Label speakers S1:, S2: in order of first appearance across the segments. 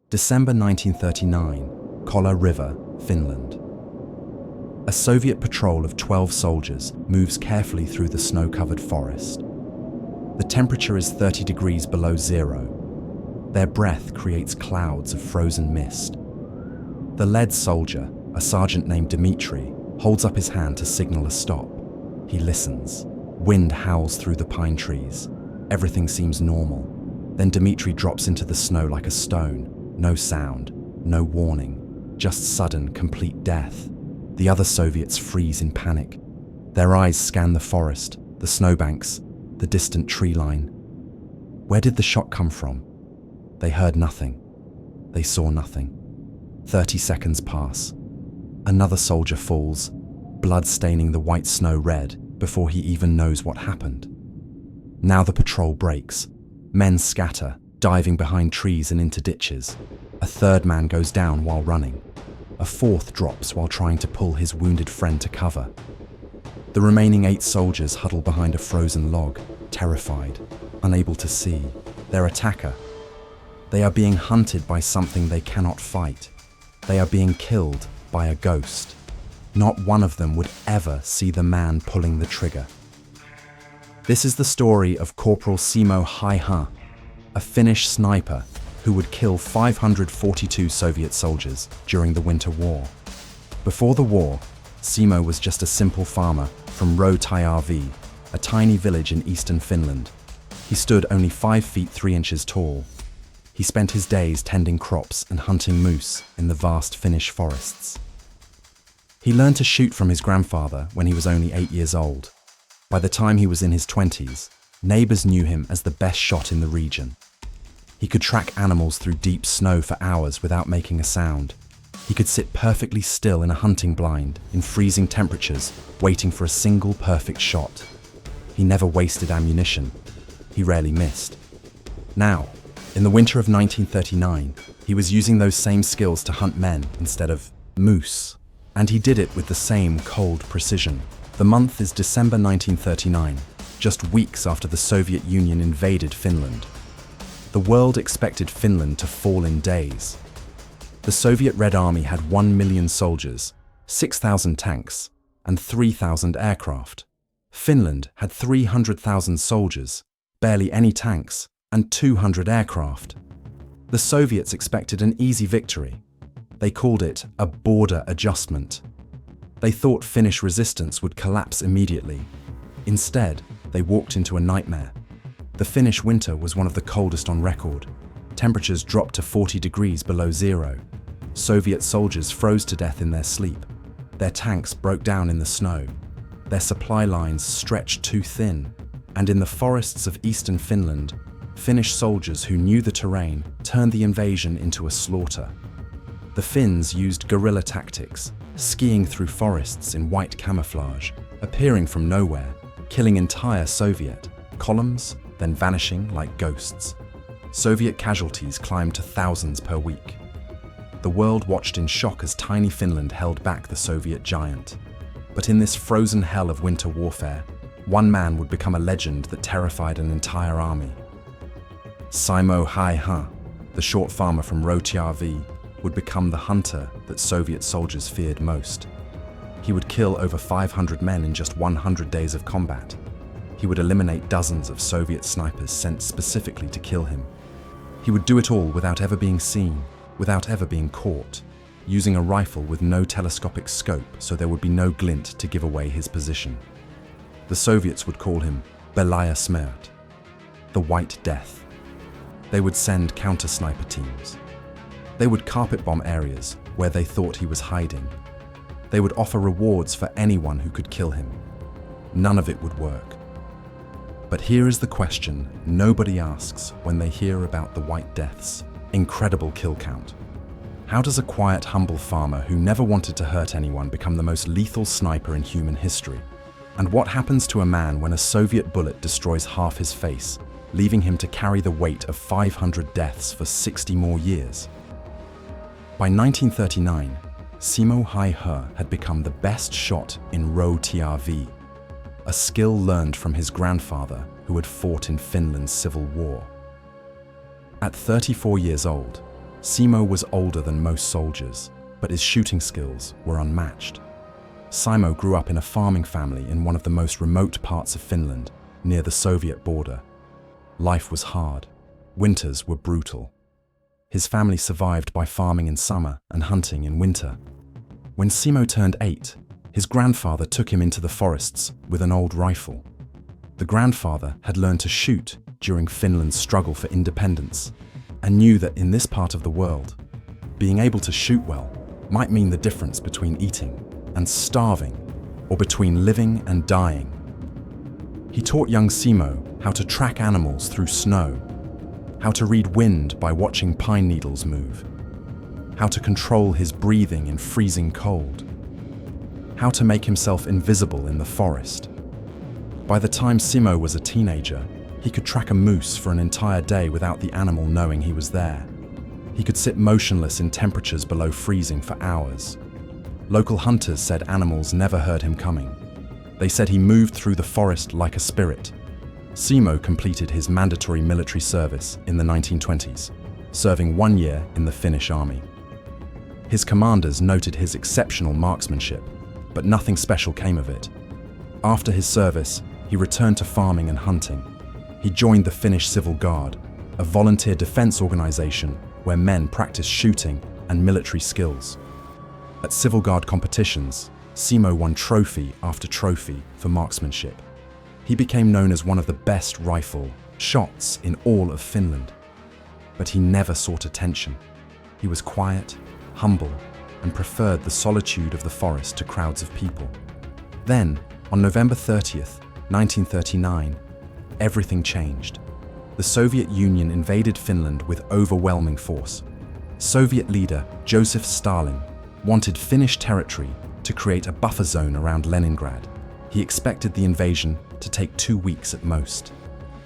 S1: December 1939, Kollaa River, Finland. A Soviet patrol of 12 soldiers moves carefully through the snow-covered forest. The temperature is 30 degrees below zero. Their breath creates clouds of frozen mist. The lead soldier, a sergeant named Dmitri, holds up his hand to signal a stop. He listens. Wind howls through the pine trees. Everything seems normal. Then Dmitri drops into the snow like a stone. No sound, no warning, just sudden, complete death. The other Soviets freeze in panic. Their eyes scan the forest, the snowbanks, the distant tree line. Where did the shot come from? They heard nothing. They saw nothing. 30 seconds pass. Another soldier falls, blood staining the white snow red before he even knows what happened. Now the patrol breaks. Men scatter, diving behind trees and into ditches. A third man goes down while running. A fourth drops while trying to pull his wounded friend to cover. The remaining 8 soldiers huddle behind a frozen log, terrified, unable to see their attacker. They are being hunted by something they cannot fight. They are being killed by a ghost. Not one of them would ever see the man pulling the trigger. This is the story of Corporal Simo Haiha, a Finnish sniper who would kill 542 Soviet soldiers during the Winter War. Before the war, Simo was just a simple farmer from Rautajärvi, a tiny village in eastern Finland. He stood only 5 feet 3 inches tall. He spent his days tending crops and hunting moose in the vast Finnish forests. He learned to shoot from his grandfather when he was only 8 years old. By the time he was in his 20s, neighbors knew him as the best shot in the region. He could track animals through deep snow for hours without making a sound. He could sit perfectly still in a hunting blind, in freezing temperatures, waiting for a single perfect shot. He never wasted ammunition. He rarely missed. Now, in the winter of 1939, he was using those same skills to hunt men instead of moose. And he did it with the same cold precision. The month is December 1939, just weeks after the Soviet Union invaded Finland. The world expected Finland to fall in days. The Soviet Red Army had 1 million soldiers, 6,000 tanks, and 3,000 aircraft. Finland had 300,000 soldiers, barely any tanks, and 200 aircraft. The Soviets expected an easy victory. They called it a border adjustment. They thought Finnish resistance would collapse immediately. Instead, they walked into a nightmare. The Finnish winter was one of the coldest on record. Temperatures dropped to 40 degrees below zero. Soviet soldiers froze to death in their sleep. Their tanks broke down in the snow. Their supply lines stretched too thin. And in the forests of eastern Finland, Finnish soldiers who knew the terrain turned the invasion into a slaughter. The Finns used guerrilla tactics, skiing through forests in white camouflage, appearing from nowhere, killing entire Soviet columns, then vanishing like ghosts. Soviet casualties climbed to thousands per week. The world watched in shock as tiny Finland held back the Soviet giant. But in this frozen hell of winter warfare, one man would become a legend that terrified an entire army. Simo Haiha, the short farmer from Rautajärvi, would become the hunter that Soviet soldiers feared most. He would kill over 500 men in just 100 days of combat. He would eliminate dozens of Soviet snipers sent specifically to kill him. He would do it all without ever being seen, without ever being caught, using a rifle with no telescopic scope so there would be no glint to give away his position. The Soviets would call him Belaya Smert, the White Death. They would send counter-sniper teams. They would carpet bomb areas where they thought he was hiding. They would offer rewards for anyone who could kill him. None of it would work. But here is the question nobody asks when they hear about the White Death's incredible kill count. How does a quiet, humble farmer who never wanted to hurt anyone become the most lethal sniper in human history? And what happens to a man when a Soviet bullet destroys half his face, leaving him to carry the weight of 500 deaths for 60 more years? By 1939, Simo Haiha had become the best shot in Rautajärvi, a skill learned from his grandfather who had fought in Finland's civil war. At 34 years old, Simo was older than most soldiers, but his shooting skills were unmatched. Simo grew up in a farming family in one of the most remote parts of Finland, near the Soviet border. Life was hard. Winters were brutal. His family survived by farming in summer and hunting in winter. When Simo turned 8, his grandfather took him into the forests with an old rifle. The grandfather had learned to shoot during Finland's struggle for independence and knew that in this part of the world, being able to shoot well might mean the difference between eating and starving, or between living and dying. He taught young Simo how to track animals through snow, how to read wind by watching pine needles move, how to control his breathing in freezing cold, how to make himself invisible in the forest. By the time Simo was a teenager, he could track a moose for an entire day without the animal knowing he was there. He could sit motionless in temperatures below freezing for hours. Local hunters said animals never heard him coming. They said he moved through the forest like a spirit. Simo completed his mandatory military service in the 1920s, serving 1 year in the Finnish army. His commanders noted his exceptional marksmanship, but nothing special came of it. After his service, he returned to farming and hunting. He joined the Finnish Civil Guard, a volunteer defense organization where men practice shooting and military skills. At Civil Guard competitions, Simo won trophy after trophy for marksmanship. He became known as one of the best rifle shots in all of Finland. But he never sought attention. He was quiet, humble, and preferred the solitude of the forest to crowds of people. Then, on November 30th, 1939, everything changed. The Soviet Union invaded Finland with overwhelming force. Soviet leader Joseph Stalin wanted Finnish territory to create a buffer zone around Leningrad. He expected the invasion to take 2 weeks at most.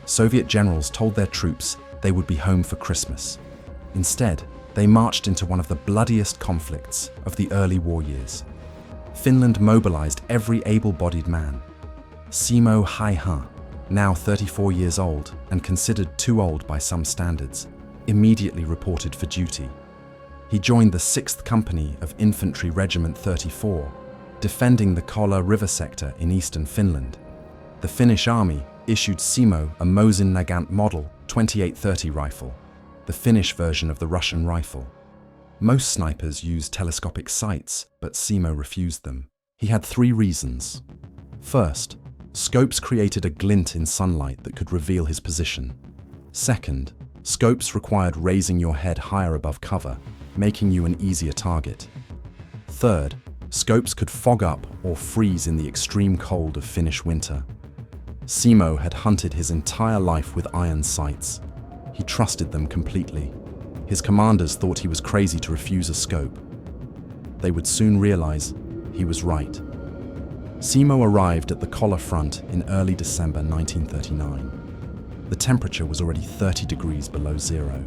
S1: Soviet generals told their troops they would be home for Christmas. Instead, they marched into one of the bloodiest conflicts of the early war years. Finland mobilized every able-bodied man. Simo Haiha, now 34 years old and considered too old by some standards, immediately reported for duty. He joined the 6th Company of Infantry Regiment 34, defending the Kollaa River sector in eastern Finland. The Finnish army issued Simo a Mosin Nagant model 2830 rifle, the Finnish version of the Russian rifle. Most snipers use telescopic sights, but Simo refused them. He had 3 reasons. First, scopes created a glint in sunlight that could reveal his position. Second, scopes required raising your head higher above cover, making you an easier target. Third, scopes could fog up or freeze in the extreme cold of Finnish winter. Simo had hunted his entire life with iron sights. He trusted them completely. His commanders thought he was crazy to refuse a scope. They would soon realize he was right. Simo arrived at the Kollaa front in early December 1939. The temperature was already 30 degrees below zero.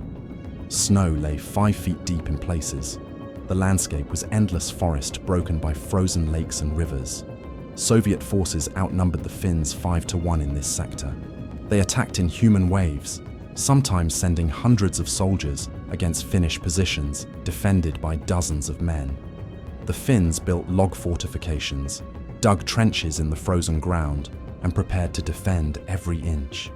S1: Snow lay 5 feet deep in places. The landscape was endless forest broken by frozen lakes and rivers. Soviet forces outnumbered the Finns 5-1 in this sector. They attacked in human waves, sometimes sending hundreds of soldiers against Finnish positions defended by dozens of men. The Finns built log fortifications, dug trenches in the frozen ground, and prepared to defend every inch.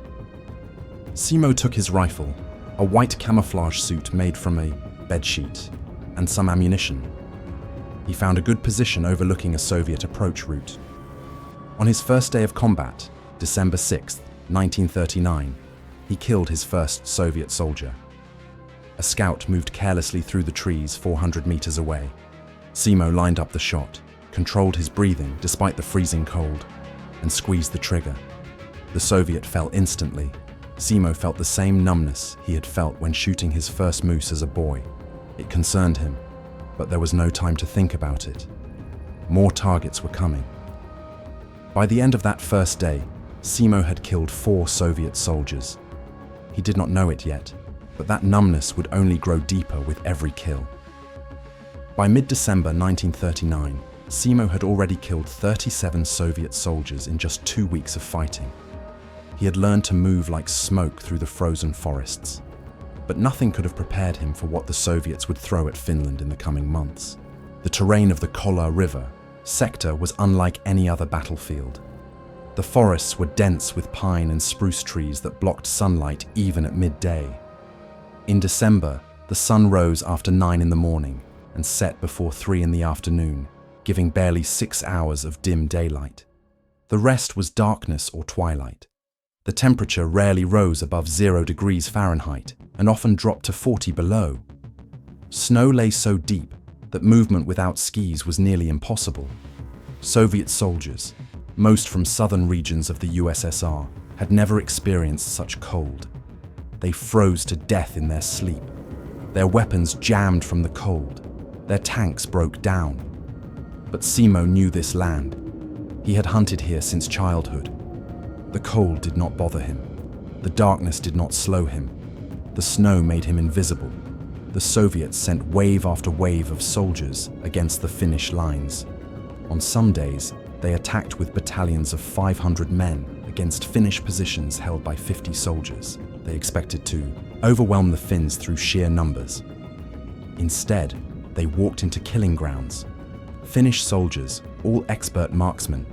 S1: Simo took his rifle, a white camouflage suit made from a bedsheet, and some ammunition. He found a good position overlooking a Soviet approach route. On his first day of combat, December 6, 1939, he killed his first Soviet soldier. A scout moved carelessly through the trees 400 meters away. Simo lined up the shot, controlled his breathing despite the freezing cold, and squeezed the trigger. The Soviet fell instantly. Simo felt the same numbness he had felt when shooting his first moose as a boy. It concerned him, but there was no time to think about it. More targets were coming. By the end of that first day, Simo had killed 4 Soviet soldiers. He did not know it yet, but that numbness would only grow deeper with every kill. By mid-December 1939, Simo had already killed 37 Soviet soldiers in just 2 weeks of fighting. He had learned to move like smoke through the frozen forests. but nothing could have prepared him for what the Soviets would throw at Finland in the coming months. The terrain of the Kollaa River sector was unlike any other battlefield. The forests were dense with pine and spruce trees that blocked sunlight even at midday. In December, the sun rose after 9 in the morning and set before 3 in the afternoon, giving barely 6 hours of dim daylight. The rest was darkness or twilight. The temperature rarely rose above 0 degrees Fahrenheit and often dropped to 40 below. Snow lay so deep that movement without skis was nearly impossible. Soviet soldiers, most from southern regions of the USSR, had never experienced such cold. They froze to death in their sleep. Their weapons jammed from the cold. Their tanks broke down. But Simo knew this land. He had hunted here since childhood. The cold did not bother him. The darkness did not slow him. The snow made him invisible. The Soviets sent wave after wave of soldiers against the Finnish lines. On some days, they attacked with battalions of 500 men against Finnish positions held by 50 soldiers. They expected to overwhelm the Finns through sheer numbers. Instead, they walked into killing grounds. Finnish soldiers, all expert marksmen,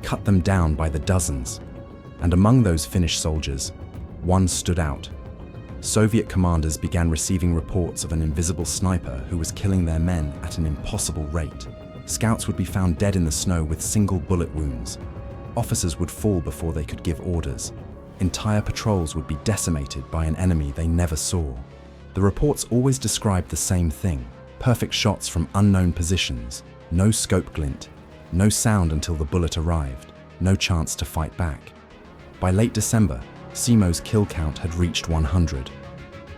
S1: cut them down by the dozens. And among those Finnish soldiers, one stood out. Soviet commanders began receiving reports of an invisible sniper who was killing their men at an impossible rate. Scouts would be found dead in the snow with single bullet wounds. Officers would fall before they could give orders. Entire patrols would be decimated by an enemy they never saw. The reports always described the same thing: perfect shots from unknown positions, no scope glint, no sound until the bullet arrived, no chance to fight back. By late December, Simo's kill count had reached 100.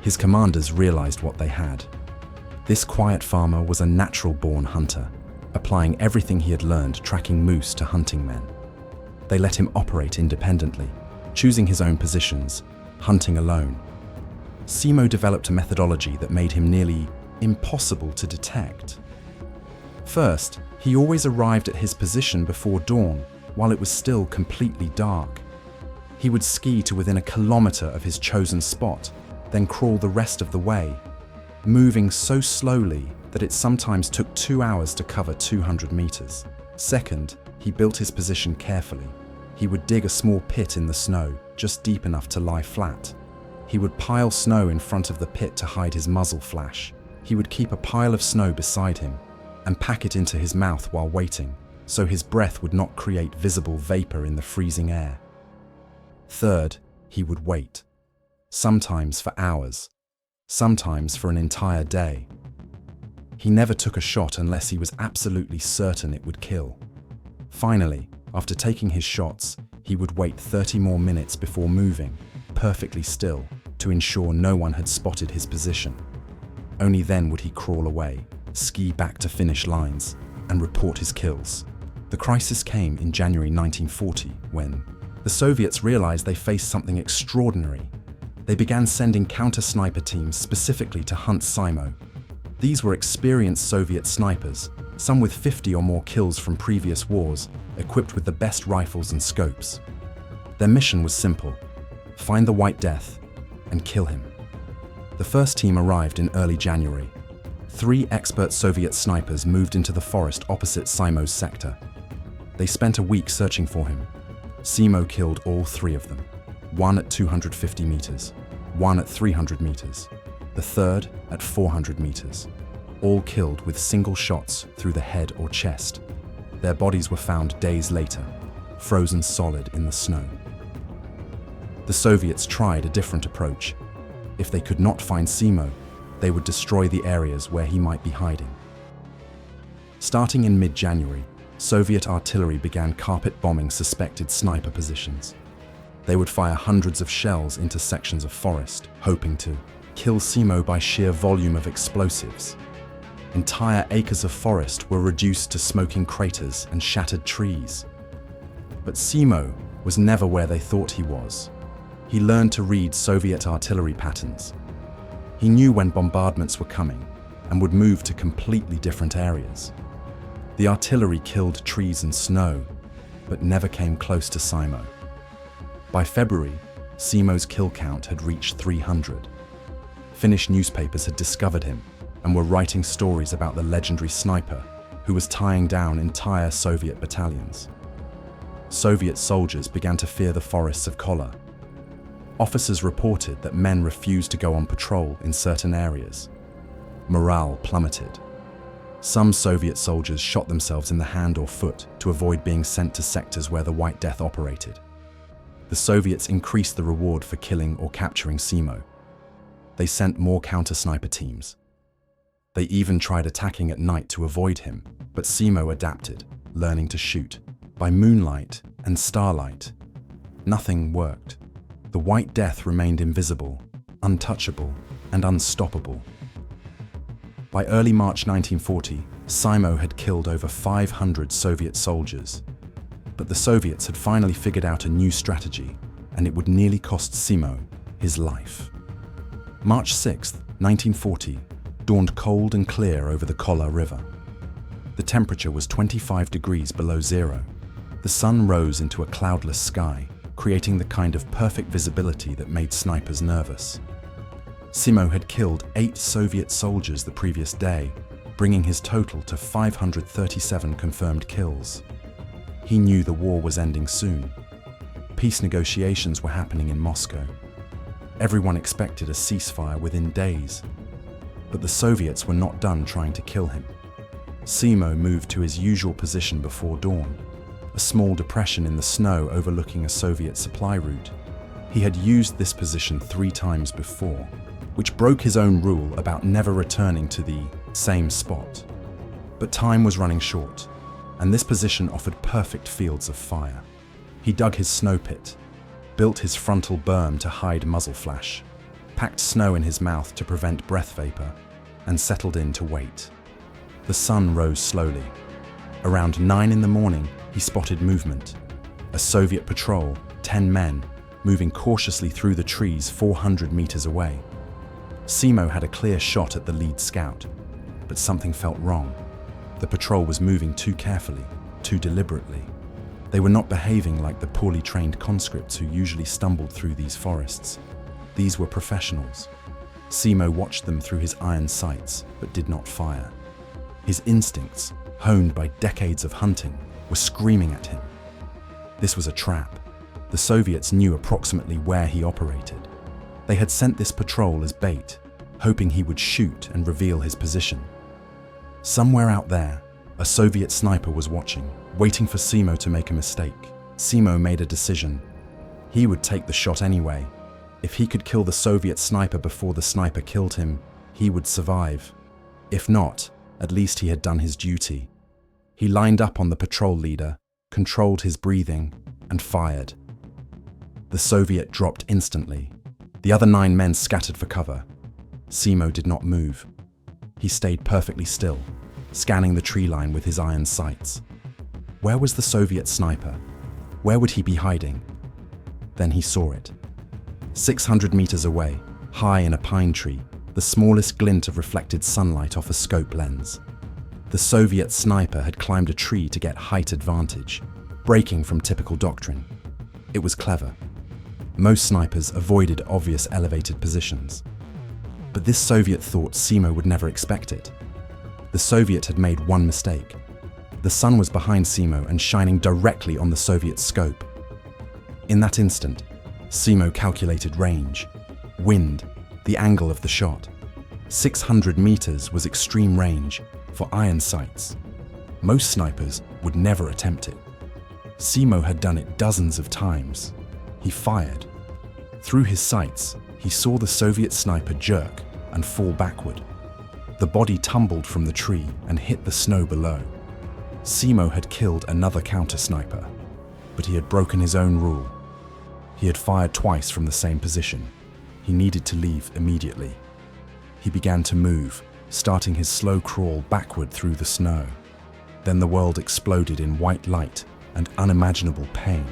S1: His commanders realized what they had. This quiet farmer was a natural-born hunter, applying everything he had learned tracking moose to hunting men. They let him operate independently, choosing his own positions, hunting alone. Simo developed a methodology that made him nearly impossible to detect. First, he always arrived at his position before dawn, while it was still completely dark. He would ski to within a kilometer of his chosen spot, then crawl the rest of the way, moving so slowly that it sometimes took 2 hours to cover 200 meters. Second, he built his position carefully. He would dig a small pit in the snow, just deep enough to lie flat. He would pile snow in front of the pit to hide his muzzle flash. He would keep a pile of snow beside him and pack it into his mouth while waiting, so his breath would not create visible vapor in the freezing air. Third, he would wait, sometimes for hours, sometimes for an entire day. He never took a shot unless he was absolutely certain it would kill. Finally, after taking his shots, he would wait 30 more minutes before moving, perfectly still, to ensure no one had spotted his position. Only then would he crawl away, ski back to Finnish lines, and report his kills. The crisis came in January 1940 when the Soviets realized they faced something extraordinary. They began sending counter-sniper teams specifically to hunt Simo. These were experienced Soviet snipers, some with 50 or more kills from previous wars, equipped with the best rifles and scopes. Their mission was simple: find the White Death and kill him. The first team arrived in early January. 3 expert Soviet snipers moved into the forest opposite Simo's sector. They spent a week searching for him. Simo killed all 3 of them, one at 250 meters, one at 300 meters, the third at 400 meters, all killed with single shots through the head or chest. Their bodies were found days later, frozen solid in the snow. The Soviets tried a different approach. If they could not find Simo, they would destroy the areas where he might be hiding. Starting in mid-January, Soviet artillery began carpet bombing suspected sniper positions. They would fire hundreds of shells into sections of forest, hoping to kill Simo by sheer volume of explosives. Entire acres of forest were reduced to smoking craters and shattered trees. But Simo was never where they thought he was. He learned to read Soviet artillery patterns. He knew when bombardments were coming and would move to completely different areas. The artillery killed trees and snow, but never came close to Simo. By February, Simo's kill count had reached 300. Finnish newspapers had discovered him and were writing stories about the legendary sniper who was tying down entire Soviet battalions. Soviet soldiers began to fear the forests of Kollaa. Officers reported that men refused to go on patrol in certain areas. Morale plummeted. Some Soviet soldiers shot themselves in the hand or foot to avoid being sent to sectors where the White Death operated. The Soviets increased the reward for killing or capturing Simo. They sent more counter-sniper teams. They even tried attacking at night to avoid him, but Simo adapted, learning to shoot. By moonlight and starlight, nothing worked. The White Death remained invisible, untouchable, and unstoppable. By early March 1940, Simo had killed over 500 Soviet soldiers. But the Soviets had finally figured out a new strategy, and it would nearly cost Simo his life. March 6, 1940, dawned cold and clear over the Kollaa River. The temperature was 25 degrees below zero. The sun rose into a cloudless sky, creating the kind of perfect visibility that made snipers nervous. Simo had killed 8 Soviet soldiers the previous day, bringing his total to 537 confirmed kills. He knew the war was ending soon. Peace negotiations were happening in Moscow. Everyone expected a ceasefire within days. But the Soviets were not done trying to kill him. Simo moved to his usual position before dawn, a small depression in the snow overlooking a Soviet supply route. He had used this position 3 times before, which broke his own rule about never returning to the same spot. But time was running short, and this position offered perfect fields of fire. He dug his snow pit, built his frontal berm to hide muzzle flash, packed snow in his mouth to prevent breath vapor, and settled in to wait. The sun rose slowly. Around 9 in the morning, he spotted movement. A Soviet patrol, 10 men, moving cautiously through the trees 400 meters away. Simo had a clear shot at the lead scout, but something felt wrong. The patrol was moving too carefully, too deliberately. They were not behaving like the poorly trained conscripts who usually stumbled through these forests. These were professionals. Simo watched them through his iron sights, but did not fire. His instincts, honed by decades of hunting, were screaming at him. This was a trap. The Soviets knew approximately where he operated. They had sent this patrol as bait, hoping he would shoot and reveal his position. Somewhere out there, a Soviet sniper was watching, waiting for Simo to make a mistake. Simo made a decision. He would take the shot anyway. If he could kill the Soviet sniper before the sniper killed him, he would survive. If not, at least he had done his duty. He lined up on the patrol leader, controlled his breathing, and fired. The Soviet dropped instantly. The other 9 men scattered for cover. Simo did not move. He stayed perfectly still, scanning the tree line with his iron sights. Where was the Soviet sniper? Where would he be hiding? Then he saw it. 600 meters away, high in a pine tree, the smallest glint of reflected sunlight off a scope lens. The Soviet sniper had climbed a tree to get height advantage, breaking from typical doctrine. It was clever. Most snipers avoided obvious elevated positions. But this Soviet thought Simo would never expect it. The Soviet had made one mistake. The sun was behind Simo and shining directly on the Soviet scope. In that instant, Simo calculated range, wind, the angle of the shot. 600 meters was extreme range for iron sights. Most snipers would never attempt it. Simo had done it dozens of times. He fired. Through his sights, he saw the Soviet sniper jerk and fall backward. The body tumbled from the tree and hit the snow below. Simo had killed another counter-sniper, but he had broken his own rule. He had fired twice from the same position. He needed to leave immediately. He began to move, starting his slow crawl backward through the snow. Then the world exploded in white light and unimaginable pain.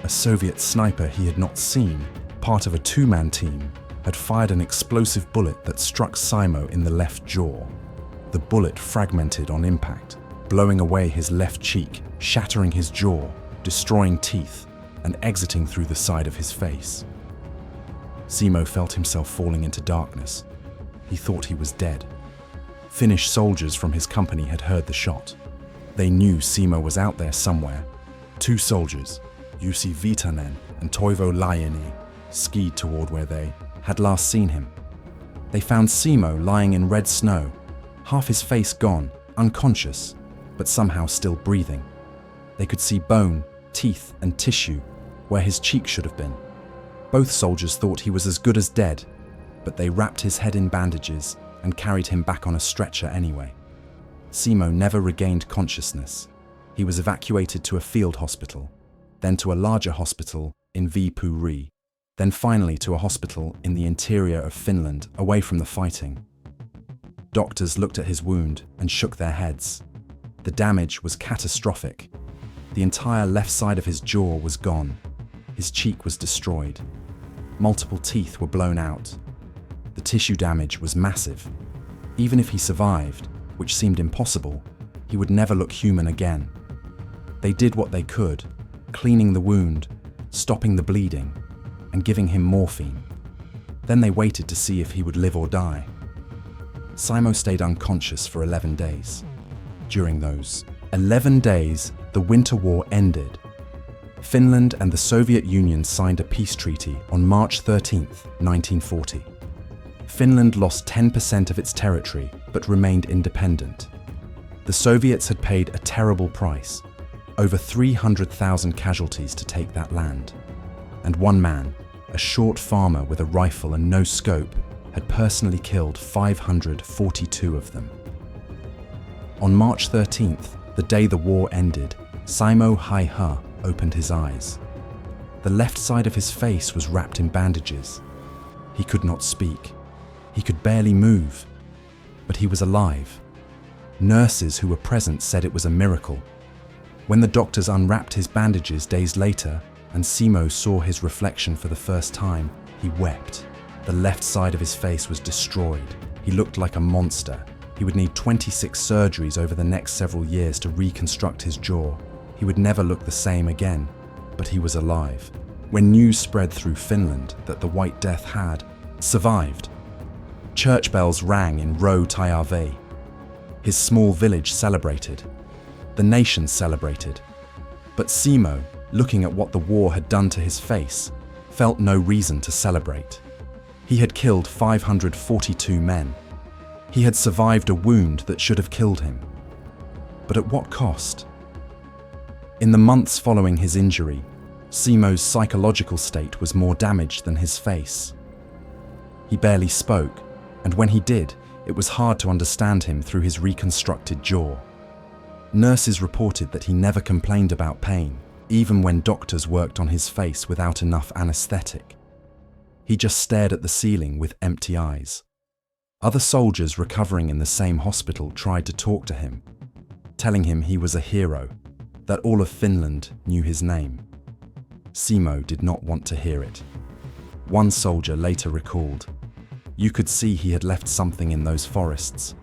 S1: A Soviet sniper he had not seen, part of a 2-man team, had fired an explosive bullet that struck Simo in the left jaw. The bullet fragmented on impact, blowing away his left cheek, shattering his jaw, destroying teeth, and exiting through the side of his face. Simo felt himself falling into darkness. He thought he was dead. Finnish soldiers from his company had heard the shot. They knew Simo was out there somewhere. 2 soldiers, Jussi Viitanen and Toivo Lajeni, skied toward where they had last seen him. They found Simo lying in red snow, half his face gone, unconscious, but somehow still breathing. They could see bone, teeth, and tissue where his cheek should have been. Both soldiers thought he was as good as dead, but they wrapped his head in bandages and carried him back on a stretcher anyway. Simo never regained consciousness. He was evacuated to a field hospital, then to a larger hospital in Viipuri, then finally to a hospital in the interior of Finland, away from the fighting. Doctors looked at his wound and shook their heads. The damage was catastrophic. The entire left side of his jaw was gone. His cheek was destroyed. Multiple teeth were blown out. The tissue damage was massive. Even if he survived, which seemed impossible, he would never look human again. They did what they could, cleaning the wound, stopping the bleeding, and giving him morphine. Then they waited to see if he would live or die. Simo stayed unconscious for 11 days. During those 11 days, the Winter War ended. Finland and the Soviet Union signed a peace treaty on March 13, 1940. Finland lost 10% of its territory, but remained independent. The Soviets had paid a terrible price, over 300,000 casualties to take that land. And one man, a short farmer with a rifle and no scope, had personally killed 542 of them. On March 13th, the day the war ended, Simo Hai-ha opened his eyes. The left side of his face was wrapped in bandages. He could not speak. He could barely move. But he was alive. Nurses who were present said it was a miracle. When the doctors unwrapped his bandages days later and Simo saw his reflection for the first time, he wept. The left side of his face was destroyed. He looked like a monster. He would need 26 surgeries over the next several years to reconstruct his jaw. He would never look the same again, but he was alive. When news spread through Finland that the White Death had survived, church bells rang in Ro-Taiave. His small village celebrated. The nation celebrated. But Simo, looking at what the war had done to his face, felt no reason to celebrate. He had killed 542 men. He had survived a wound that should have killed him. But at what cost? In the months following his injury, Simo's psychological state was more damaged than his face. He barely spoke, and when he did, it was hard to understand him through his reconstructed jaw. Nurses reported that he never complained about pain, even when doctors worked on his face without enough anesthetic. He just stared at the ceiling with empty eyes. Other soldiers recovering in the same hospital tried to talk to him, telling him he was a hero, that all of Finland knew his name. Simo did not want to hear it. One soldier later recalled, "You could see he had left something in those forests.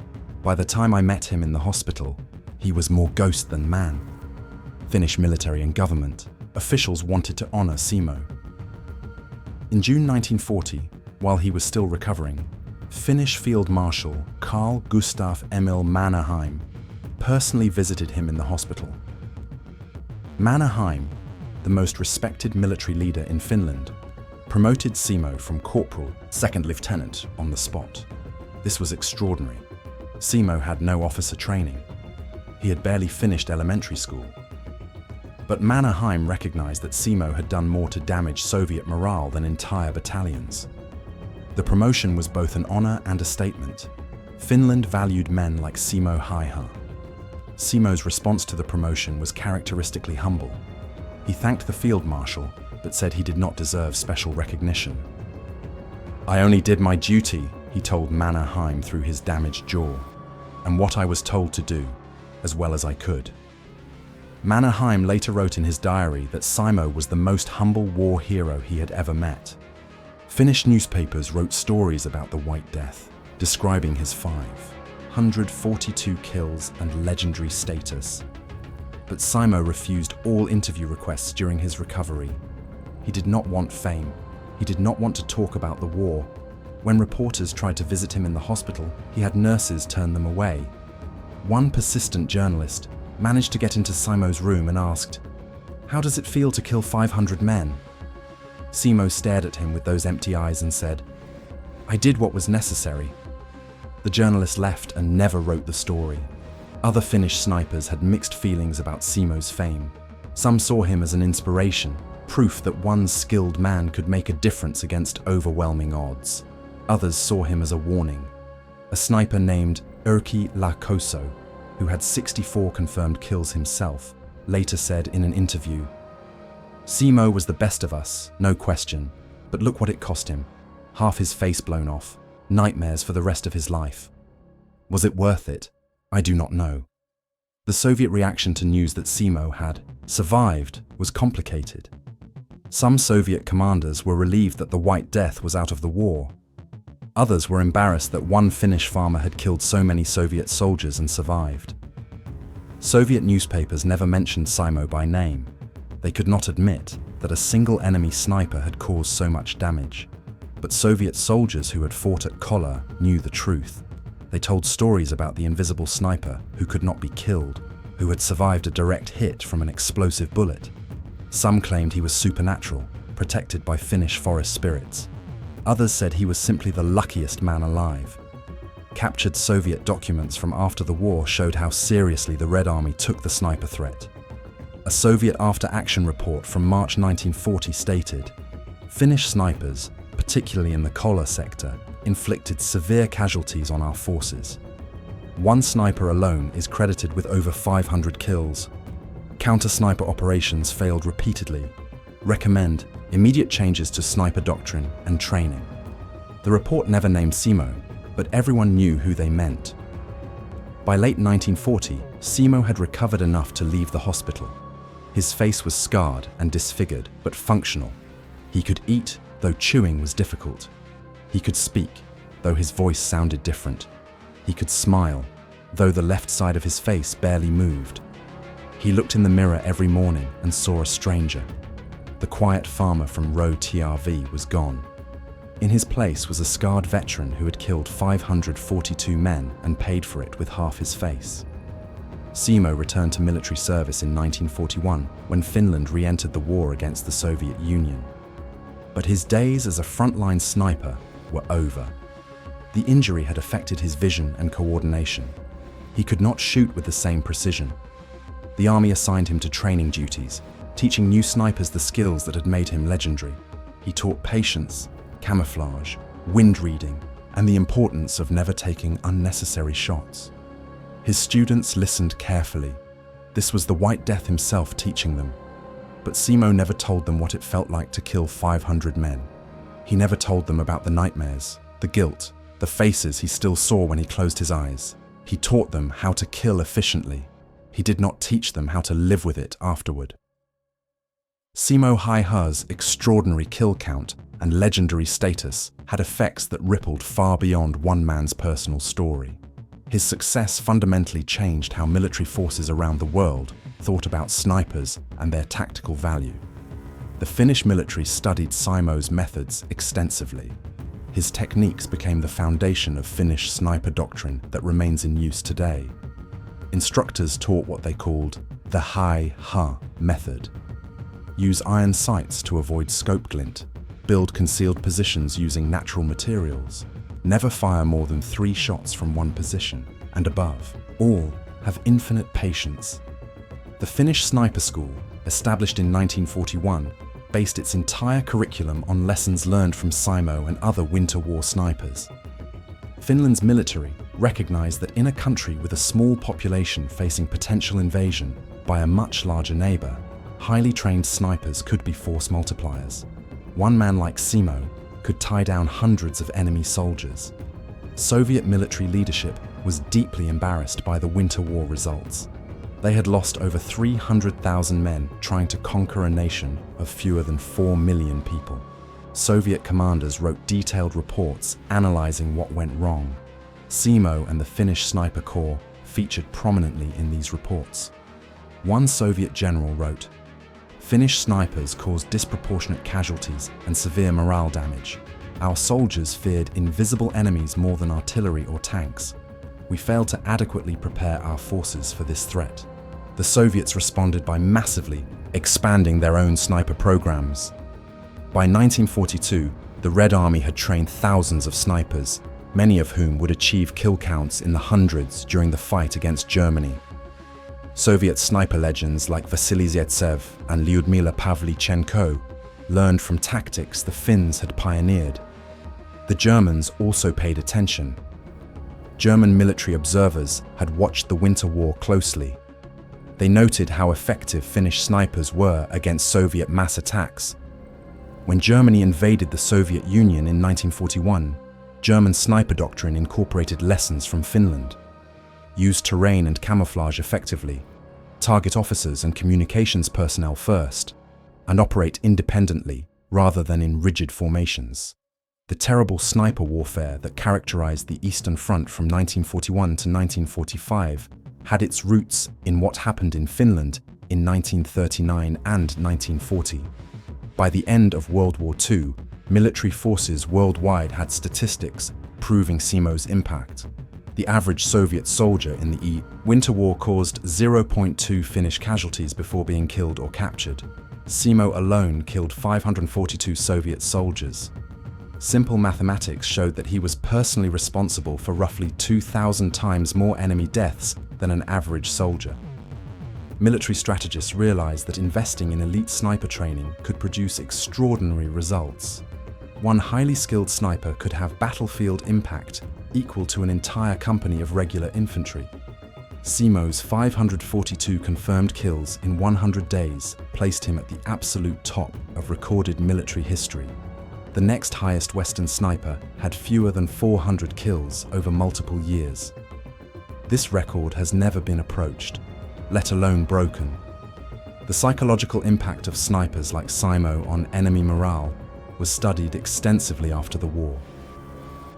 S1: By the time I met him in the hospital, he was more ghost than man." Finnish military and government officials wanted to honor Simo. In June 1940, while he was still recovering, Finnish Field Marshal Carl Gustaf Emil Mannerheim personally visited him in the hospital. Mannerheim, the most respected military leader in Finland, promoted Simo from corporal, second lieutenant, on the spot. This was extraordinary. Simo had no officer training. He had barely finished elementary school. But Mannerheim recognized that Simo had done more to damage Soviet morale than entire battalions. The promotion was both an honor and a statement. Finland valued men like Simo Hai-ha. Simo's response to the promotion was characteristically humble. He thanked the field marshal, but said he did not deserve special recognition. "I only did my duty," he told Mannerheim through his damaged jaw, "and what I was told to do, as well as I could." Mannerheim later wrote in his diary that Simo was the most humble war hero he had ever met. Finnish newspapers wrote stories about the White Death, describing his 542 kills and legendary status. But Simo refused all interview requests during his recovery. He did not want fame. He did not want to talk about the war. When reporters tried to visit him in the hospital, he had nurses turn them away. One persistent journalist managed to get into Simo's room and asked, "How does it feel to kill 500 men?" Simo stared at him with those empty eyes and said, "I did what was necessary." The journalist left and never wrote the story. Other Finnish snipers had mixed feelings about Simo's fame. Some saw him as an inspiration, proof that one skilled man could make a difference against overwhelming odds. Others saw him as a warning. A sniper named Erkki Laaksonen, who had 64 confirmed kills himself, later said in an interview, "Simo was the best of us, no question, but look what it cost him. Half his face blown off, nightmares for the rest of his life. Was it worth it? I do not know." The Soviet reaction to news that Simo had survived was complicated. Some Soviet commanders were relieved that the White Death was out of the war. Others were embarrassed that one Finnish farmer had killed so many Soviet soldiers and survived. Soviet newspapers never mentioned Simo by name. They could not admit that a single enemy sniper had caused so much damage. But Soviet soldiers who had fought at Kollaa knew the truth. They told stories about the invisible sniper who could not be killed, who had survived a direct hit from an explosive bullet. Some claimed he was supernatural, protected by Finnish forest spirits. Others said he was simply the luckiest man alive. Captured Soviet documents from after the war showed how seriously the Red Army took the sniper threat. A Soviet after-action report from March 1940 stated, "Finnish snipers, particularly in the Kollaa sector, inflicted severe casualties on our forces. One sniper alone is credited with over 500 kills. Counter-sniper operations failed repeatedly. Recommend immediate changes to sniper doctrine and training." The report never named Simo, but everyone knew who they meant. By late 1940, Simo had recovered enough to leave the hospital. His face was scarred and disfigured, but functional. He could eat, though chewing was difficult. He could speak, though his voice sounded different. He could smile, though the left side of his face barely moved. He looked in the mirror every morning and saw a stranger. The quiet farmer from Row TRV was gone. In his place was a scarred veteran who had killed 542 men and paid for it with half his face. Simo returned to military service in 1941 when Finland re-entered the war against the Soviet Union. But his days as a frontline sniper were over. The injury had affected his vision and coordination. He could not shoot with the same precision. The army assigned him to training duties, teaching new snipers the skills that had made him legendary. He taught patience, camouflage, wind reading, and the importance of never taking unnecessary shots. His students listened carefully. This was the White Death himself teaching them. But Simo never told them what it felt like to kill 500 men. He never told them about the nightmares, the guilt, the faces he still saw when he closed his eyes. He taught them how to kill efficiently. He did not teach them how to live with it afterward. Simo Haiha's extraordinary kill count and legendary status had effects that rippled far beyond one man's personal story. His success fundamentally changed how military forces around the world thought about snipers and their tactical value. The Finnish military studied Simo's methods extensively. His techniques became the foundation of Finnish sniper doctrine that remains in use today. Instructors taught what they called the Haiha method. Use iron sights to avoid scope glint, build concealed positions using natural materials, never fire more than 3 shots from one position, and above all, have infinite patience. The Finnish Sniper School, established in 1941, based its entire curriculum on lessons learned from Simo and other Winter War snipers. Finland's military recognized that in a country with a small population facing potential invasion by a much larger neighbor, highly trained snipers could be force multipliers. One man like Simo could tie down hundreds of enemy soldiers. Soviet military leadership was deeply embarrassed by the Winter War results. They had lost over 300,000 men trying to conquer a nation of fewer than 4 million people. Soviet commanders wrote detailed reports analyzing what went wrong. Simo and the Finnish Sniper Corps featured prominently in these reports. One Soviet general wrote, Finnish snipers caused disproportionate casualties and severe morale damage. Our soldiers feared invisible enemies more than artillery or tanks. We failed to adequately prepare our forces for this threat. The Soviets responded by massively expanding their own sniper programs. By 1942, the Red Army had trained thousands of snipers, many of whom would achieve kill counts in the hundreds during the fight against Germany. Soviet sniper legends like Vasily Zaitsev and Lyudmila Pavlichenko learned from tactics the Finns had pioneered. The Germans also paid attention. German military observers had watched the Winter War closely. They noted how effective Finnish snipers were against Soviet mass attacks. When Germany invaded the Soviet Union in 1941, German sniper doctrine incorporated lessons from Finland. Use terrain and camouflage effectively, target officers and communications personnel first, and operate independently rather than in rigid formations. The terrible sniper warfare that characterized the Eastern Front from 1941 to 1945 had its roots in what happened in Finland in 1939 and 1940. By the end of World War II, military forces worldwide had statistics proving SIMO's impact. The average Soviet soldier in the Winter War caused 0.2 Finnish casualties before being killed or captured. SIMO alone killed 542 Soviet soldiers. Simple mathematics showed that he was personally responsible for roughly 2,000 times more enemy deaths than an average soldier. Military strategists realized that investing in elite sniper training could produce extraordinary results. One highly skilled sniper could have battlefield impact equal to an entire company of regular infantry. SIMO's 542 confirmed kills in 100 days placed him at the absolute top of recorded military history. The next highest Western sniper had fewer than 400 kills over multiple years. This record has never been approached, let alone broken. The psychological impact of snipers like SIMO on enemy morale was studied extensively after the war.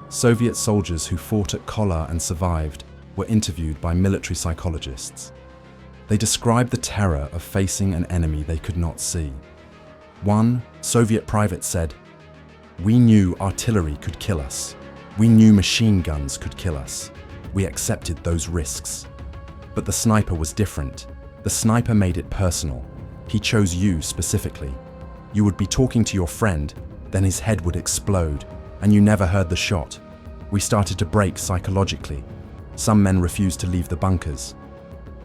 S1: Soviet soldiers who fought at Kollaa and survived were interviewed by military psychologists. They described the terror of facing an enemy they could not see. One Soviet private said, "We knew artillery could kill us. We knew machine guns could kill us. We accepted those risks." But the sniper was different. The sniper made it personal. He chose you specifically. You would be talking to your friend, then his head would explode, and you never heard the shot. We started to break psychologically. Some men refused to leave the bunkers.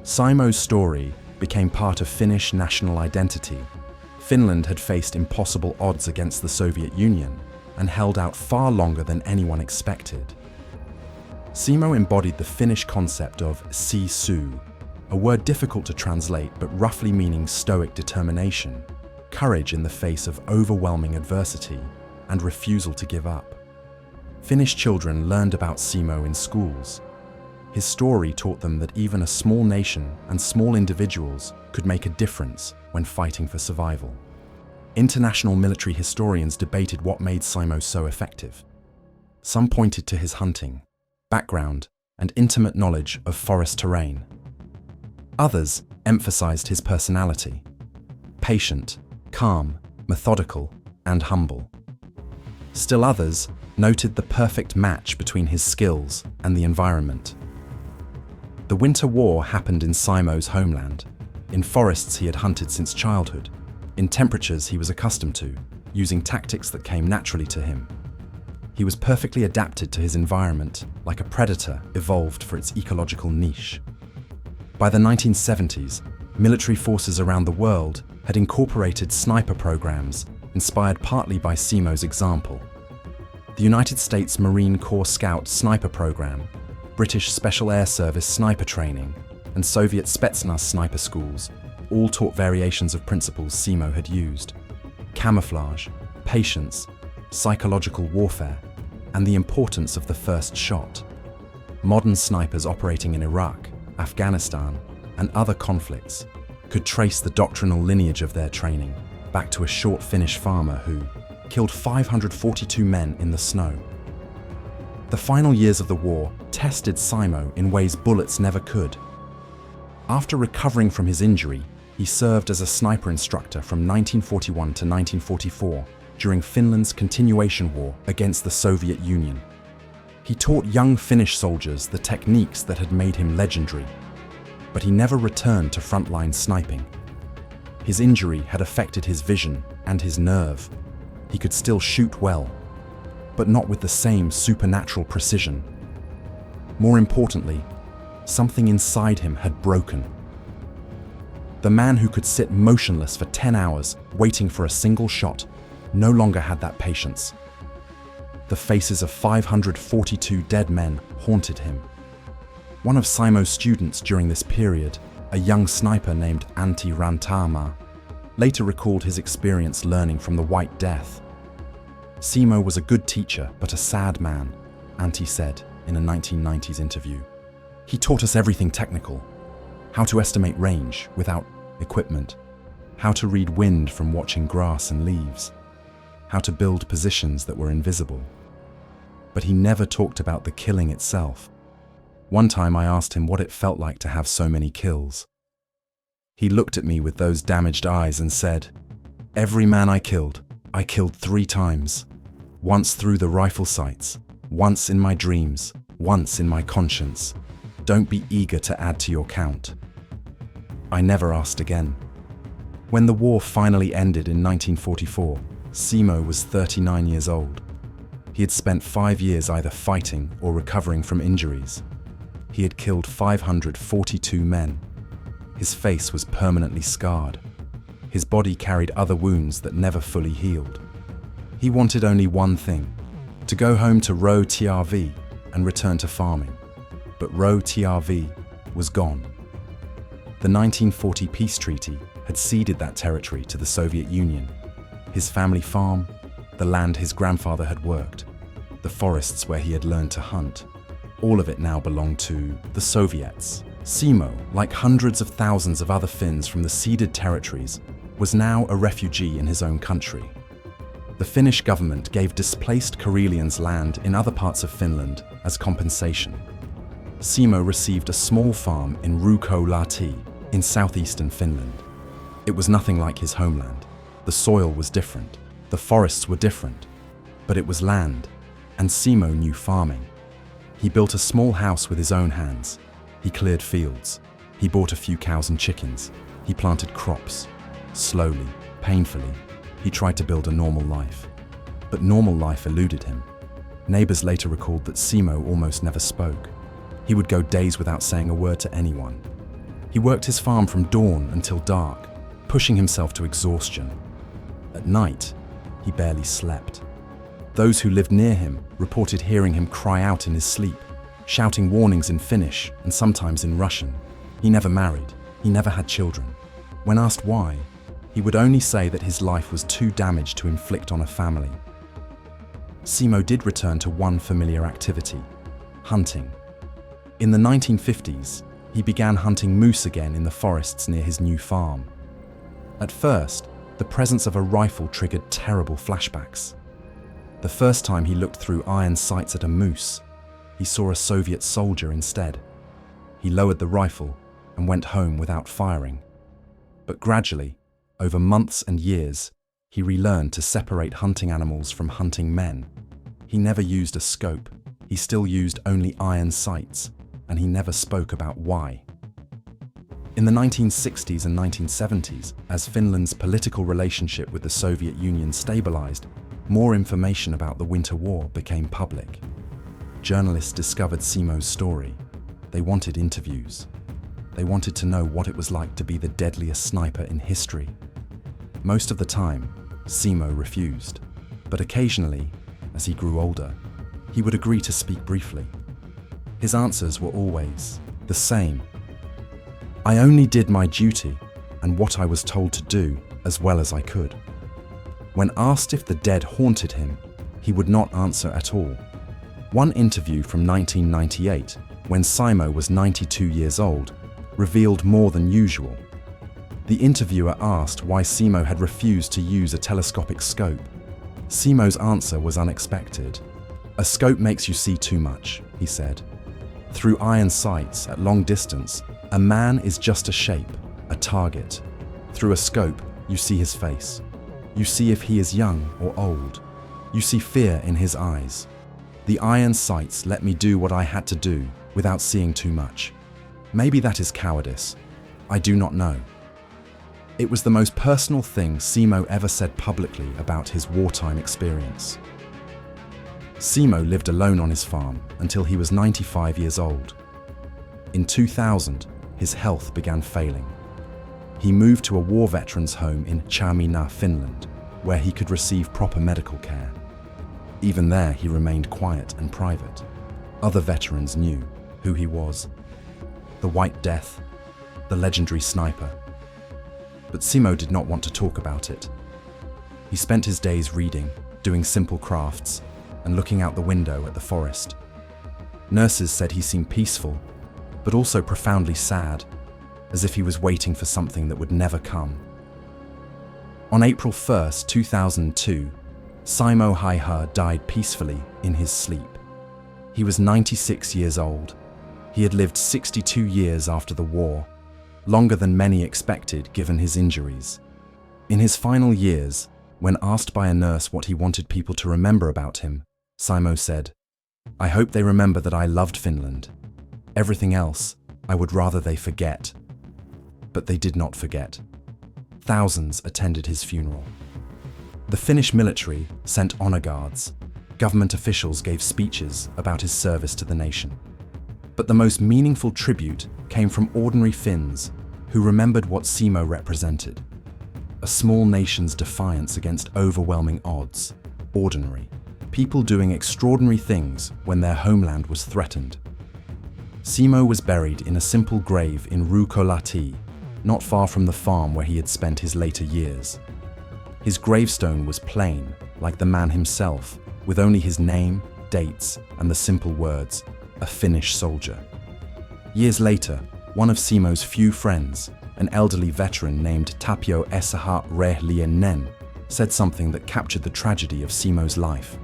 S1: SIMO's story became part of Finnish national identity. Finland had faced impossible odds against the Soviet Union and held out far longer than anyone expected. SIMO embodied the Finnish concept of sisu, a word difficult to translate but roughly meaning stoic determination, courage in the face of overwhelming adversity, and refusal to give up. Finnish children learned about SIMO in schools. His story taught them that even a small nation and small individuals could make a difference when fighting for survival. International military historians debated what made SIMO so effective. Some pointed to his hunting, background, and intimate knowledge of forest terrain. Others emphasized his personality: patient, calm, methodical, and humble. Still others noted the perfect match between his skills and the environment. The Winter War happened in SIMO's homeland, in forests he had hunted since childhood, in temperatures he was accustomed to, using tactics that came naturally to him. He was perfectly adapted to his environment, like a predator evolved for its ecological niche. By the 1970s, military forces around the world had incorporated sniper programs, inspired partly by SIMO's example. The United States Marine Corps Scout Sniper Program, British Special Air Service sniper training, and Soviet Spetsnaz sniper schools all taught variations of principles SIMO had used: camouflage, patience, psychological warfare, and the importance of the first shot. Modern snipers operating in Iraq, Afghanistan, and other conflicts could trace the doctrinal lineage of their training back to a short Finnish farmer who killed 542 men in the snow. The final years of the war tested SIMO in ways bullets never could. After recovering from his injury, He served as a sniper instructor from 1941 to 1944 during Finland's continuation war against the Soviet Union. He taught young Finnish soldiers the techniques that had made him legendary, but he never returned to frontline sniping. His injury had affected his vision and his nerve. He could still shoot well, but not with the same supernatural precision. More importantly, something inside him had broken. The man who could sit motionless for 10 hours waiting for a single shot no longer had that patience. The faces of 542 dead men haunted him. One of Simo's students during this period, a young sniper named Antti Rantamaa, later recalled his experience learning from the White Death. Simo was a good teacher, but a sad man, Antti said in a 1990s interview. He taught us everything technical: how to estimate range without equipment, how to read wind from watching grass and leaves, how to build positions that were invisible. But he never talked about the killing itself. One time I asked him what it felt like to have so many kills. He looked at me with those damaged eyes and said, "Every man I killed 3 times. Once through the rifle sights, once in my dreams, once in my conscience. Don't be eager to add to your count." I never asked again. When the war finally ended in 1944, Simo was 39 years old. He had spent 5 years either fighting or recovering from injuries. He had killed 542 men. His face was permanently scarred. His body carried other wounds that never fully healed. He wanted only one thing: to go home to Ro TRV and return to farming. But Ro TRV was gone. The 1940 peace treaty had ceded that territory to the Soviet Union. His family farm, the land his grandfather had worked, the forests where he had learned to hunt, all of it now belonged to the Soviets. Simo, like hundreds of thousands of other Finns from the ceded territories, was now a refugee in his own country. The Finnish government gave displaced Karelians land in other parts of Finland as compensation. Simo received a small farm in Rukolahti in southeastern Finland. It was nothing like his homeland. The soil was different, the forests were different, but it was land, and Simo knew farming. He built a small house with his own hands. He cleared fields. He bought a few cows and chickens. He planted crops. Slowly, painfully, he tried to build a normal life. But normal life eluded him. Neighbors later recalled that Simo almost never spoke. He would go days without saying a word to anyone. He worked his farm from dawn until dark, pushing himself to exhaustion. At night, he barely slept. Those who lived near him reported hearing him cry out in his sleep, shouting warnings in Finnish and sometimes in Russian. He never married. He never had children. When asked why, he would only say that his life was too damaged to inflict on a family. Simo did return to one familiar activity: hunting. In the 1950s, he began hunting moose again in the forests near his new farm. At first, the presence of a rifle triggered terrible flashbacks. The first time he looked through iron sights at a moose, he saw a Soviet soldier instead. He lowered the rifle and went home without firing. But gradually, over months and years, he relearned to separate hunting animals from hunting men. He never used a scope. He still used only iron sights, and he never spoke about why. In the 1960s and 1970s, as Finland's political relationship with the Soviet Union stabilized, more information about the Winter War became public. Journalists discovered Simo's story. They wanted interviews. They wanted to know what it was like to be the deadliest sniper in history. Most of the time, Simo refused, but occasionally, as he grew older, he would agree to speak briefly. His answers were always the same. "I only did my duty and what I was told to do as well as I could." When asked if the dead haunted him, he would not answer at all. One interview from 1998, when Simo was 92 years old, revealed more than usual. The interviewer asked why Simo had refused to use a telescopic scope. Simo's answer was unexpected. "A scope makes you see too much," he said. "Through iron sights at long distance, a man is just a shape, a target. Through a scope, you see his face. You see if he is young or old. You see fear in his eyes. The iron sights let me do what I had to do without seeing too much. Maybe that is cowardice. I do not know. It was the most personal thing Simo ever said publicly about his wartime experience. Simo lived alone on his farm until he was 95 years old. In 2000, his health began failing. He moved to a war veterans' home in Chaamina, Finland, where he could receive proper medical care. Even there, he remained quiet and private. Other veterans knew who he was. The White Death, the legendary sniper. But Simo did not want to talk about it. He spent his days reading, doing simple crafts, and looking out the window at the forest. Nurses said he seemed peaceful, but also profoundly sad, as if he was waiting for something that would never come. On April 1st, 2002, Simo Hai-her died peacefully in his sleep. He was 96 years old. He had lived 62 years after the war, longer than many expected given his injuries. In his final years, when asked by a nurse what he wanted people to remember about him, Simo said, "I hope they remember that I loved Finland. Everything else, I would rather they forget." But they did not forget. Thousands attended his funeral. The Finnish military sent honor guards. Government officials gave speeches about his service to the nation. But the most meaningful tribute came from ordinary Finns who remembered what Simo represented. A small nation's defiance against overwhelming odds. Ordinary. People doing extraordinary things when their homeland was threatened. Simo was buried in a simple grave in Ruukolahti, not far from the farm where he had spent his later years. His gravestone was plain, like the man himself, with only his name, dates, and the simple words, "A Finnish soldier." Years later, one of Simo's few friends, an elderly veteran named Tapio Esaha Rehlinen, said something that captured the tragedy of Simo's life.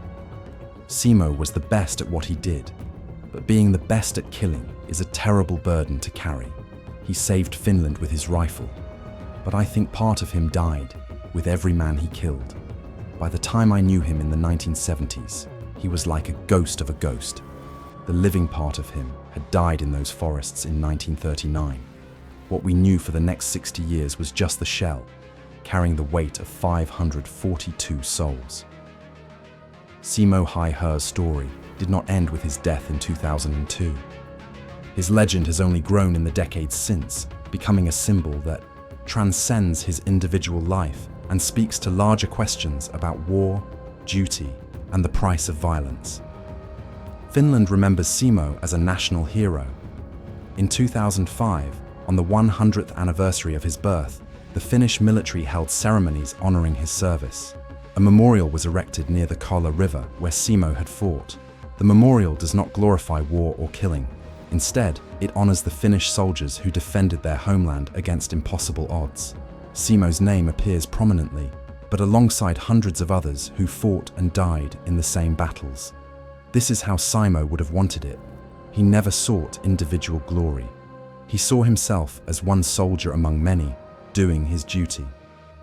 S1: Simo was the best at what he did, but being the best at killing is a terrible burden to carry. He saved Finland with his rifle, but I think part of him died with every man he killed. By the time I knew him in the 1970s, he was like a ghost of a ghost. The living part of him had died in those forests in 1939. What we knew for the next 60 years was just the shell, carrying the weight of 542 souls. Simo Hai-her's story did not end with his death in 2002. His legend has only grown in the decades since, becoming a symbol that transcends his individual life and speaks to larger questions about war, duty, and the price of violence. Finland remembers Simo as a national hero. In 2005, on the 100th anniversary of his birth, the Finnish military held ceremonies honoring his service. A memorial was erected near the Kollaa River where Simo had fought. The memorial does not glorify war or killing. Instead, it honors the Finnish soldiers who defended their homeland against impossible odds. Simo's name appears prominently, but alongside hundreds of others who fought and died in the same battles. This is how Simo would have wanted it. He never sought individual glory. He saw himself as one soldier among many, doing his duty.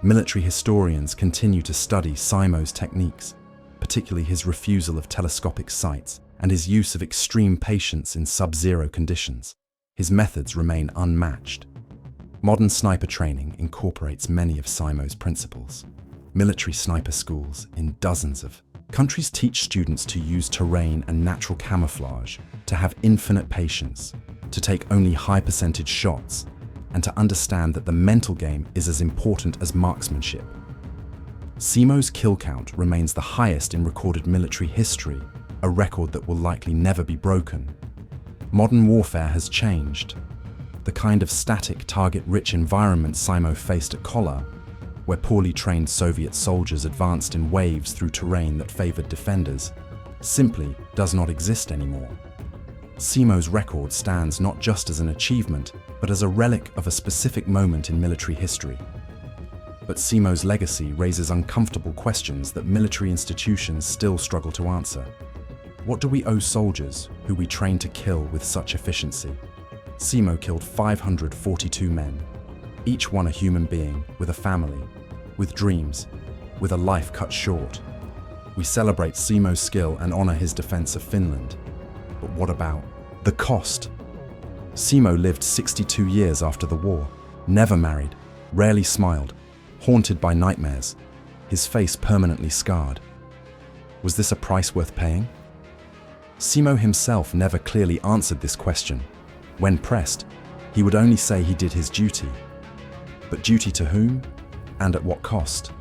S1: Military historians continue to study Simo's techniques, particularly his refusal of telescopic sights and his use of extreme patience in sub-zero conditions. His methods remain unmatched. Modern sniper training incorporates many of Simo's principles. Military sniper schools in dozens of countries teach students to use terrain and natural camouflage, to have infinite patience, to take only high-percentage shots, and to understand that the mental game is as important as marksmanship. Simo's kill count remains the highest in recorded military history, a record that will likely never be broken. Modern warfare has changed. The kind of static, target-rich environment Simo faced at Kollaa, where poorly trained Soviet soldiers advanced in waves through terrain that favored defenders, simply does not exist anymore. Simo's record stands not just as an achievement, but as a relic of a specific moment in military history. But Simo's legacy raises uncomfortable questions that military institutions still struggle to answer. What do we owe soldiers who we train to kill with such efficiency? Simo killed 542 men. each one a human being with a family, with dreams, with a life cut short. We celebrate Simo's skill and honor his defense of Finland. But what about the cost? Simo lived 62 years after the war, never married, rarely smiled, haunted by nightmares, his face permanently scarred. Was this a price worth paying? Simo himself never clearly answered this question. When pressed, he would only say he did his duty. But duty to whom, and at what cost?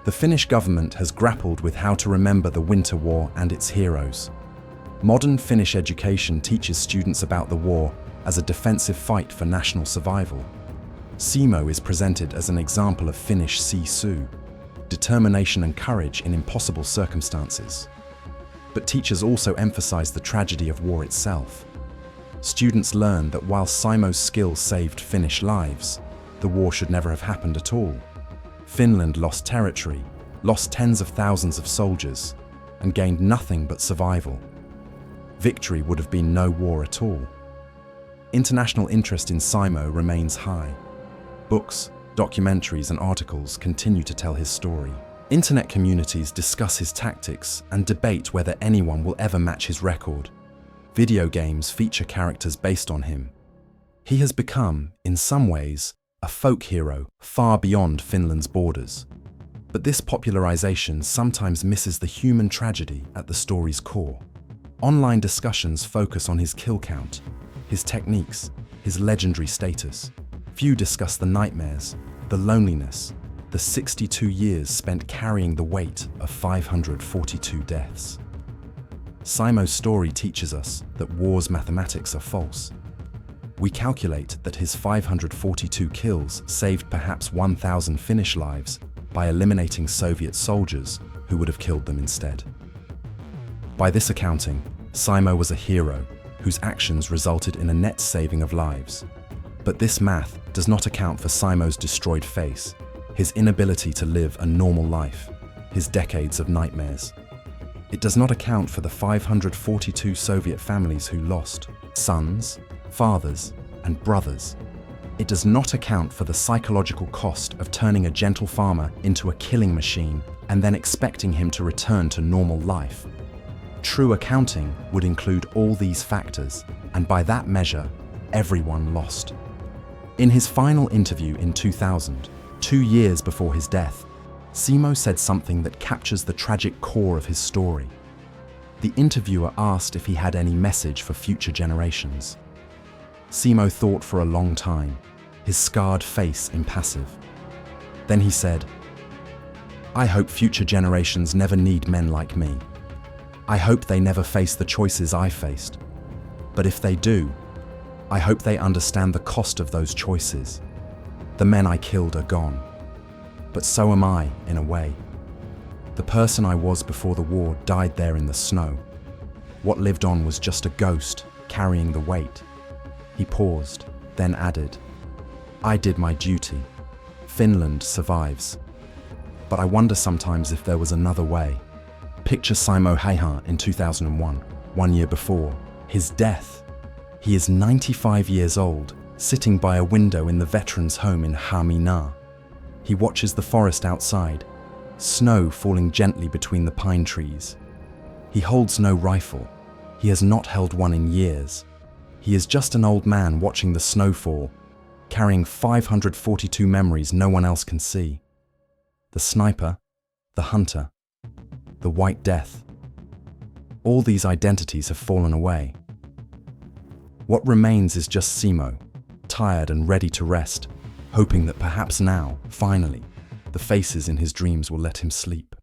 S1: The Finnish government has grappled with how to remember the Winter War and its heroes. Modern Finnish education teaches students about the war as a defensive fight for national survival. Simo is presented as an example of Finnish sisu, determination and courage in impossible circumstances. But teachers also emphasize the tragedy of war itself. Students learn that while Simo's skill saved Finnish lives, the war should never have happened at all. Finland lost territory, lost tens of thousands of soldiers, and gained nothing but survival. Victory would have been no war at all. International interest in Simo remains high. Books, documentaries, and articles continue to tell his story. Internet communities discuss his tactics and debate whether anyone will ever match his record. Video games feature characters based on him. He has become, in some ways, a folk hero far beyond Finland's borders. But this popularization sometimes misses the human tragedy at the story's core. Online discussions focus on his kill count, his techniques, his legendary status. Few discuss the nightmares, the loneliness, the 62 years spent carrying the weight of 542 deaths. Simo's story teaches us that war's mathematics are false. We calculate that his 542 kills saved perhaps 1,000 Finnish lives by eliminating Soviet soldiers who would have killed them instead. By this accounting, Simo was a hero whose actions resulted in a net saving of lives. But this math does not account for Simo's destroyed face, his inability to live a normal life, his decades of nightmares. It does not account for the 542 Soviet families who lost sons, fathers, and brothers. It does not account for the psychological cost of turning a gentle farmer into a killing machine and then expecting him to return to normal life. True accounting would include all these factors, and by that measure, everyone lost. In his final interview in 2000, 2 years before his death, Simo said something that captures the tragic core of his story. The interviewer asked if he had any message for future generations. Simo thought for a long time, his scarred face impassive. Then he said, "I hope future generations never need men like me. I hope they never face the choices I faced. But if they do, I hope they understand the cost of those choices. The men I killed are gone. But so am I, in a way. The person I was before the war died there in the snow. What lived on was just a ghost carrying the weight." He paused, then added, "I did my duty. Finland survives. But I wonder sometimes if there was another way." Picture Simo Heiha in 2001, 1 year before his death. He is 95 years old, sitting by a window in the veterans' home in Hamina. He watches the forest outside, snow falling gently between the pine trees. He holds no rifle. He has not held one in years. He is just an old man watching the snowfall, carrying 542 memories no one else can see. The sniper, the hunter, the White Death. All these identities have fallen away. What remains is just Simo, tired and ready to rest, hoping that perhaps now, finally, the faces in his dreams will let him sleep.